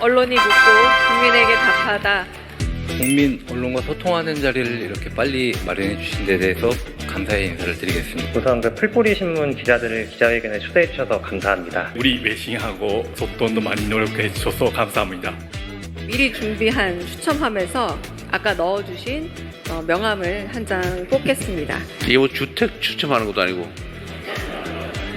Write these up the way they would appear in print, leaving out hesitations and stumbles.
언론이 묻고 국민에게 답하다. 국민 언론과 소통하는 자리를 이렇게 빨리 마련해 주신 데 대해서 감사의 인사를 드리겠습니다. 우선 풀뿌리 신문 기자들을 기자회견에 초대해 주셔서 감사합니다. 우리 외신하고 소통도 많이 노력해 주셔서 감사합니다. 미리 준비한 추첨함에서 아까 넣어주신 명함을 한 장 뽑겠습니다. 이게 뭐 주택 추첨하는 것도 아니고.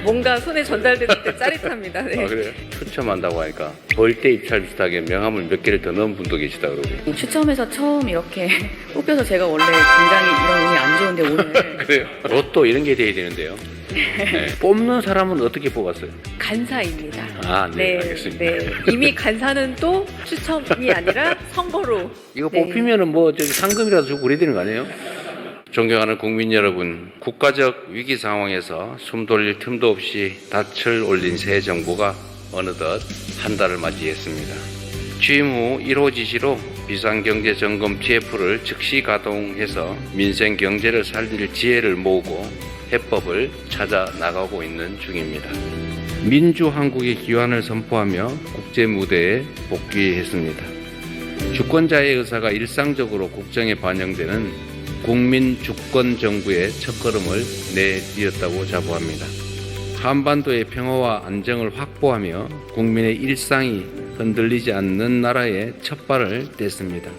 뭔가 손에 전달되는 때 짜릿합니다. 네. 아, 그래요? 추첨한다고 하니까 벌떼 입찰 비슷하게 명함을 몇 개를 더 넣은 분도 계시다 그러고. 추첨해서 처음 이렇게 뽑혀서 제가 원래 굉장히 이런 운이 안 좋은데 오늘 그래요? 로또 이런 게 돼야 되는데요. 네. 뽑는 사람은 어떻게 뽑았어요? 간사입니다. 아, 네, 알겠습니다. 네. 이미 간사는 또 추첨이 아니라 선거로. 이거 네. 뽑히면은 뭐 저기 상금이라도 주고 그래야 되는 거 아니에요? 존경하는 국민 여러분, 국가적 위기 상황에서 숨 돌릴 틈도 없이 닻을 올린 새 정부가 어느덧 한 달을 맞이했습니다. 취임 후 1호 지시로 비상경제점검 TF를 즉시 가동해서 민생 경제를 살릴 지혜를 모으고 해법을 찾아 나가고 있는 중입니다. 민주한국의 기원을 선포하며 국제 무대에 복귀했습니다. 주권자의 의사가 일상적으로 국정에 반영되는 국민 주권 정부의 첫걸음을 내디뎠다고 자부합니다. 한반도의 평화와 안정을 확보하며 국민의 일상이 흔들리지 않는 나라의 첫발을 뗐습니다.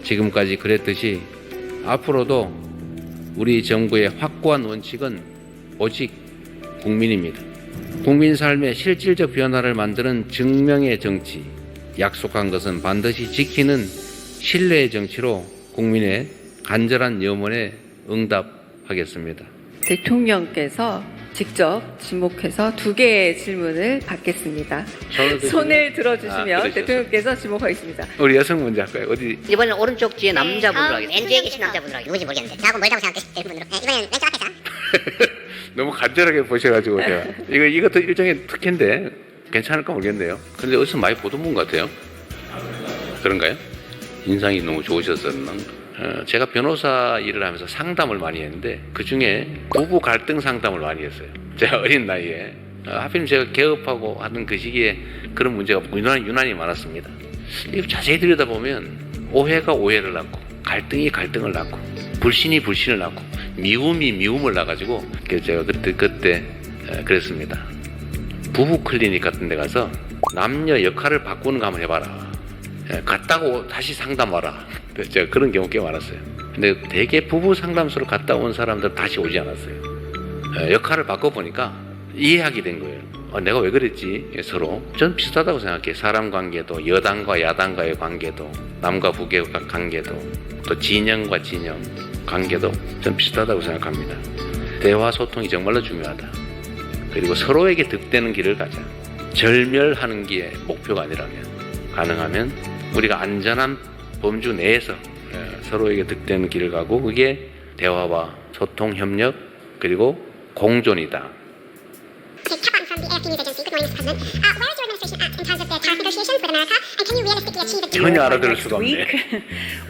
지금까지 그랬듯이 앞으로도 우리 정부의 확고한 원칙은 오직 국민입니다. 국민 삶의 실질적 변화를 만드는 증명의 정치, 약속한 것은 반드시 지키는 신뢰의 정치로 국민의 간절한 염원에 응답하겠습니다. 대통령께서 직접 지목해서 2개의 질문을 받겠습니다. 손을 들어주시면 대통령께서 지목하겠습니다. 우리 여성 먼저 할까요? 어디? 이번엔 오른쪽 뒤에 남자분으로 하겠습니다. 왼쪽에 계신 남자분으로 누군지 모르겠는데 저하고 멀다고 생각되시는 분으로 이번엔 왼쪽 앞에서 너무 간절하게 보셔가지고 제가 이것도 일종의 특혜인데 괜찮을까 모르겠네요. 근데 어디서 많이 보던 분 같아요. 그런가요? 인상이 너무 좋으셨었나? 제가 변호사 일을 하면서 상담을 많이 했는데 그중에 부부 갈등 상담을 많이 했어요. 제가 어린 나이에 하필 제가 개업하고 하던 그 시기에 그런 문제가 유난히 많았습니다. 이거 자세히 들여다보면 오해가 오해를 낳고 갈등이 갈등을 낳고 불신이 불신을 낳고 미움이 미움을 낳아가지고 제가 그때 그랬습니다. 부부 클리닉 같은 데 가서 남녀 역할을 바꾸는 거 한번 해봐라. 갔다고 다시 상담 와라. 제가 그런 경우 꽤 많았어요. 근데 대개 부부 상담소로 갔다 온 사람들은 다시 오지 않았어요. 역할을 바꿔보니까 이해하게 된 거예요. 내가 왜 그랬지? 서로. 전 비슷하다고 생각해요. 사람 관계도, 여당과 야당과의 관계도, 남과 북의 관계도, 또 진영과 진영 관계도 전 비슷하다고 생각합니다. 대화 소통이 정말로 중요하다. 그리고 서로에게 득되는 길을 가자. 절멸하는 게 목표가 아니라면, 가능하면 우리가 안전한 범주 내에서 서로에게 득되는 길을 가고 그게 대화와 소통, 협력 그리고 공존이다. 전혀 알아들을 수가 없네.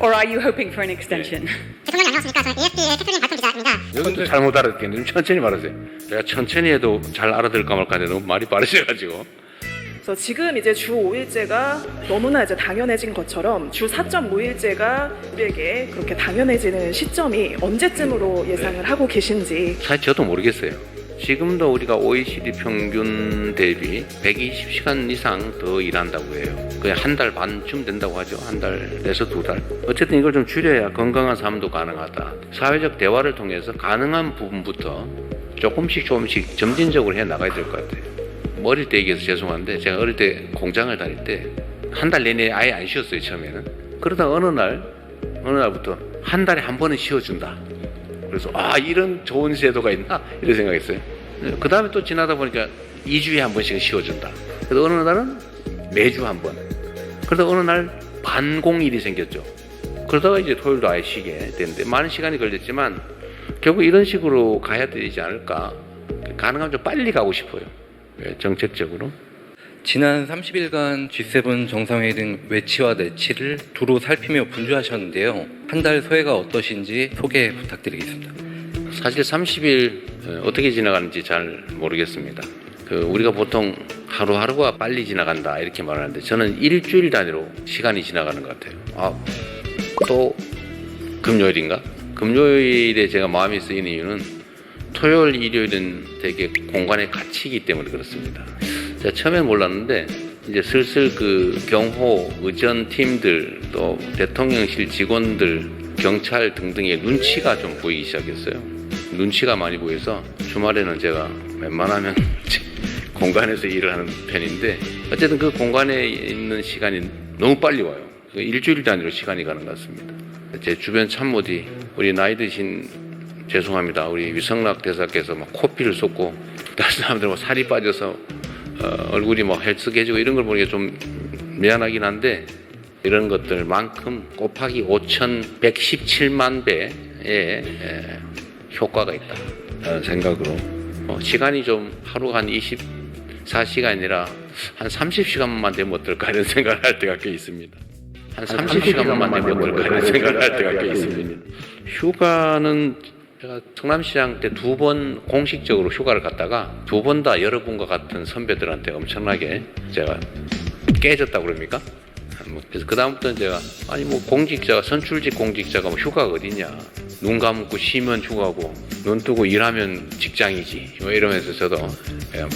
Or are you hoping for an extension? 대통령이 아니었으니까 저는 AFP의 대표님 발표 기자입니다. 여기도 잘못 알아듣겠네. 좀 천천히 말하세요. 제가 천천히 해도 잘 알아들을까 말까 하는데 너무 말이 빠르셔가지고. 그래서 지금 이제 주 5일제가 너무나 이제 당연해진 것처럼 주 4.5일제가 우리에게 그렇게 당연해지는 시점이 언제쯤으로 예상을 하고 계신지. 사실 저도 모르겠어요. 지금도 우리가 OECD 평균 대비 120시간 이상 더 일한다고 해요. 그냥 한 달 반쯤 된다고 하죠. 한 달에서 2달. 어쨌든 이걸 좀 줄여야 건강한 삶도 가능하다. 사회적 대화를 통해서 가능한 부분부터 조금씩 점진적으로 해 나가야 될 것 같아요. 어릴 때 얘기해서 죄송한데 제가 어릴 때 공장을 다닐 때 한 달 내내 아예 안 쉬었어요. 처음에는. 그러다 어느 날부터 한 달에 한 번은 쉬어준다. 그래서 이런 좋은 제도가 있나? 이런 생각했어요. 그 다음에 또 지나다 보니까 2주에 한 번씩은 쉬어준다. 그래서 어느 날은 매주 한 번. 그러다 어느 날 반공일이 생겼죠. 그러다가 이제 토요일도 아예 쉬게 되는데 많은 시간이 걸렸지만 결국 이런 식으로 가야 되지 않을까. 가능하면 좀 빨리 가고 싶어요. 정책적으로. 지난 30일간 G7 정상회의 등 외치와 내치를 두루 살피며 분주하셨는데요. 한 달 소회가 어떠신지 소개 부탁드리겠습니다. 사실 30일 어떻게 지나가는지 잘 모르겠습니다. 우리가 보통 하루하루가 빨리 지나간다 이렇게 말하는데 저는 일주일 단위로 시간이 지나가는 것 같아요. 또 금요일인가? 금요일에 제가 마음이 쓰이는 이유는 토요일, 일요일은 되게 공간에 갇히기 때문에 그렇습니다. 제가 처음엔 몰랐는데 이제 슬슬 그 경호, 의전 팀들, 또 대통령실 직원들, 경찰 등등의 눈치가 좀 보이기 시작했어요. 눈치가 많이 보여서 주말에는 제가 웬만하면 공간에서 일을 하는 편인데 어쨌든 그 공간에 있는 시간이 너무 빨리 와요. 일주일 단위로 시간이 가는 것 같습니다. 제 주변 참모들이 우리 나이 드신 죄송합니다. 우리 위성락 대사께서 막 코피를 쏟고 다른 사람들 뭐 살이 빠져서 얼굴이 뭐 헬쓱해지고 이런 걸 보니까 좀 미안하긴 한데 이런 것들만큼 곱하기 5,117만 배의 효과가 있다 생각으로 시간이 좀 하루가 한 24시간이 아니라 한 30시간만 되면 어떨까 이런 생각을 할 때가 꽤 있습니다. 한 30시간만 되면 어떨까 이런 생각을 할 때가 꽤 있습니다. 휴가는 제가 성남시장 때 2번 공식적으로 휴가를 갔다가 2번 다 여러분과 같은 선배들한테 엄청나게 제가 깨졌다고 그럽니까? 그래서 그다음부터는 제가 아니 뭐 공직자가 선출직 공직자가 뭐 휴가가 어딨냐, 눈 감고 쉬면 휴가고 눈 뜨고 일하면 직장이지 뭐 이러면서 저도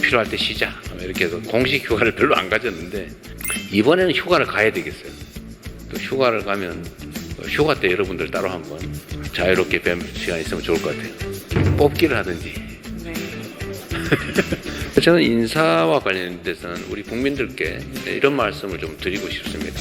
필요할 때 쉬자 이렇게 해서 공식 휴가를 별로 안 가졌는데 이번에는 휴가를 가야 되겠어요. 또 휴가를 가면 휴가 때 여러분들 따로 한번 자유롭게 뵐 시간 있으면 좋을 것 같아요. 뽑기를 하든지. 네. 저는 인사와 관련돼서는 우리 국민들께 이런 말씀을 좀 드리고 싶습니다.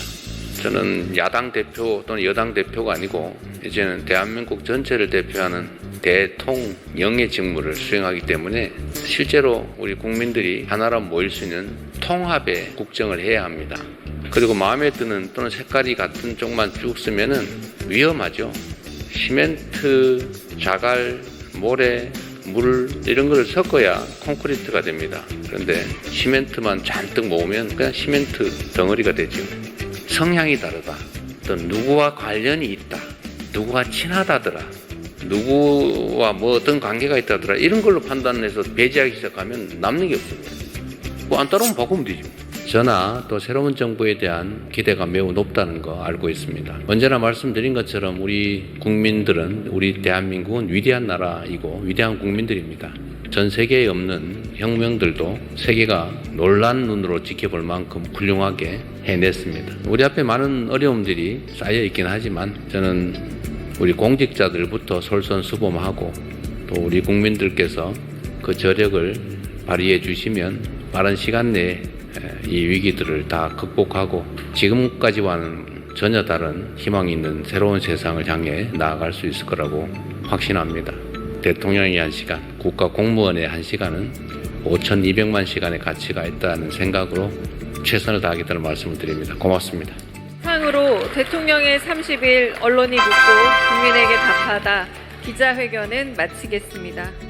저는 야당 대표 또는 여당 대표가 아니고 이제는 대한민국 전체를 대표하는 대통령의 직무를 수행하기 때문에 실제로 우리 국민들이 하나로 모일 수 있는 통합의 국정을 해야 합니다. 그리고 마음에 드는 또는 색깔이 같은 쪽만 쭉 쓰면은 위험하죠. 시멘트, 자갈, 모래, 물 이런 걸 섞어야 콘크리트가 됩니다. 그런데 시멘트만 잔뜩 모으면 그냥 시멘트 덩어리가 되죠. 성향이 다르다. 또 누구와 관련이 있다. 누구와 친하다더라. 누구와 뭐 어떤 관계가 있다더라. 이런 걸로 판단해서 배제하기 시작하면 남는 게 없습니다. 뭐 안 따르면 바꾸면 되죠. 저나 또 새로운 정부에 대한 기대가 매우 높다는 거 알고 있습니다. 언제나 말씀드린 것처럼 우리 국민들은, 우리 대한민국은 위대한 나라이고 위대한 국민들입니다. 전 세계에 없는 혁명들도 세계가 놀란 눈으로 지켜볼 만큼 훌륭하게 해냈습니다. 우리 앞에 많은 어려움들이 쌓여 있긴 하지만 저는 우리 공직자들부터 솔선수범하고 또 우리 국민들께서 그 저력을 발휘해 주시면 빠른 시간 내에 이 위기들을 다 극복하고 지금까지와는 전혀 다른 희망이 있는 새로운 세상을 향해 나아갈 수 있을 거라고 확신합니다. 대통령의 1시간, 국가 공무원의 1시간은 5,200만 시간의 가치가 있다는 생각으로 최선을 다하겠다는 말씀을 드립니다. 고맙습니다. 상으로 대통령의 30일 언론이 묻고 국민에게 답하다 기자회견은 마치겠습니다.